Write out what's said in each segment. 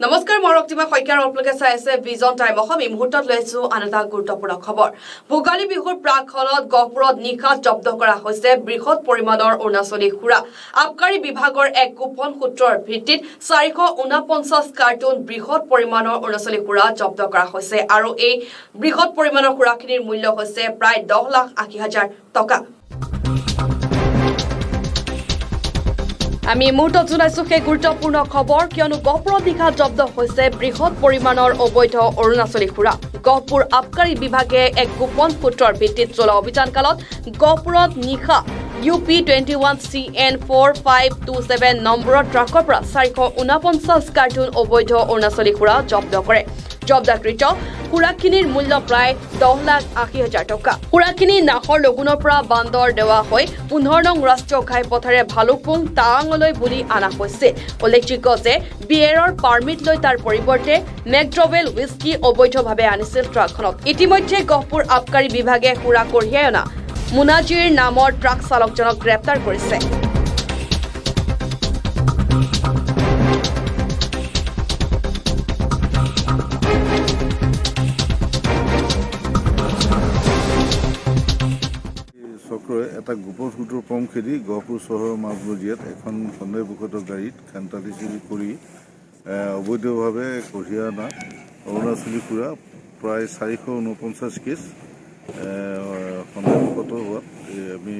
নমস্কাৰ মই ৰক্তিমা শইকীয়াৰ আপোনালোকে চাই আছে ভিজন টাইম অসম এই মুহূৰ্তত লৈছো আন এটা গুৰুত্বপূৰ্ণ খবৰ ভোগালী বিহুৰ প্ৰাকখনত গহপুৰত নিশা জব্দ কৰা হৈছে বৃহৎ পৰিমাণৰ অৰুণাচলী সুৰা আবকাৰী বিভাগৰ এক গোপন সূত্ৰৰ ভিত্তিত 449 কাৰ্টুন বৃহৎ পৰিমাণৰ অৰুণাচলী সুৰা জব্দ কৰা হৈছে আৰু এই বৃহৎ পৰিমাণৰ সুৰাখিনিৰ মূল্য হৈছে প্ৰায় 10,80,000 টকা আমি মুহূৰ্তত জনাইছো সেই গুৰুত্বপূৰ্ণ খবৰ কিয়নো গহপুৰত নিশা জব্দ হৈছে বৃহৎ পৰিমাণৰ অবৈধ অৰুণাচলী সুৰা গহপুৰ আবকাৰী বিভাগে এক গোপন সূত্ৰৰ ভিত্তিত চলা অভিযান কালত গহপুৰত নিশা UP 21 CN 4527 নম্বৰৰ ট্ৰাকৰ পৰা 449 কাৰ্টুন অবৈধ অৰুণাচলী সুৰা জব্দ কৰে জব্দকৃত সুৰাখিনিৰ মূল্য প্ৰায় 10,80,000 টকা সুৰাখিনি নাহৰ লগুনৰ পৰা বান্দৰ দেৱা হৈ 15 নং ৰাষ্ট্ৰীয় ঘাইপথেৰে ভালুকপুং টাৱাঙলৈ বুলি আনা হৈছে উল্লেখযোগ্য যে বিয়েৰৰ পাৰ্মিট লৈ তাৰ পৰিৱৰ্তে মেকড্ৰবেল হুইস্কি অবৈধভাৱে আনিছিল ট্ৰাকখনত ইতিমধ্যে গহপুৰ আবকাৰী বিভাগে সুৰা কঢ়িয়াই অনা মুনাজিৰ নামৰ ট্ৰাক চালকজনক গ্ৰেপ্তাৰ কৰিছে এটা গোপন সূত্ৰৰ পম খেদি গহপুৰ চহৰৰ মাজমজিয়াত এখন সন্দেহযুক্ত গাড়ীত খান্তালিচিৰি কৰি অবৈধভাৱে কঢ়িয়াই অনা অৰুণাচলী সুৰা প্ৰায় 449 কেছ সন্দেহযুক্ত হোৱাত আমি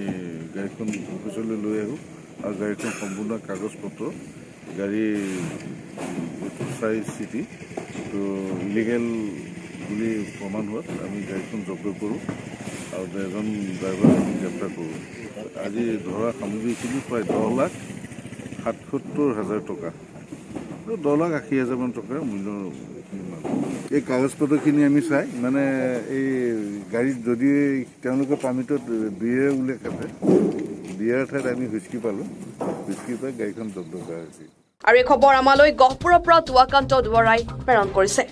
গাড়ীখন অফিচলৈ লৈ আহোঁ আৰু গাড়ীখন সম্পূৰ্ণ কাগজ পত্ৰ গাড়ী চাই চিটি তো ইলিগেল বুলি প্ৰমাণ হোৱাত আমি গাড়ীখন জব্দ কৰোঁ আৰু এজন ড্ৰাইভাৰ আমি গ্ৰেপ্তাৰ কৰোঁ আজি ধৰা সামগ্ৰীখিনি প্ৰায় 10,77,000 টকা 10,80,000 মান টকাৰ মূল্য এই কাগজ পত্ৰখিনি আমি চাই মানে এই গাড়ীত যদি তেওঁলোকে পাৰ্মিটত বিয়েৰ উল্লেখ আছে বিয়েৰ ঠাইত আমি হুইস্কি পালোঁ হুইস্কি পাই গাড়ীখন জব্দ কৰা হৈছে আৰু এই খবৰ আমালৈ গহপুৰৰ পৰা তুৱাকান্ত দুৱৰাই প্ৰেৰণ কৰিছে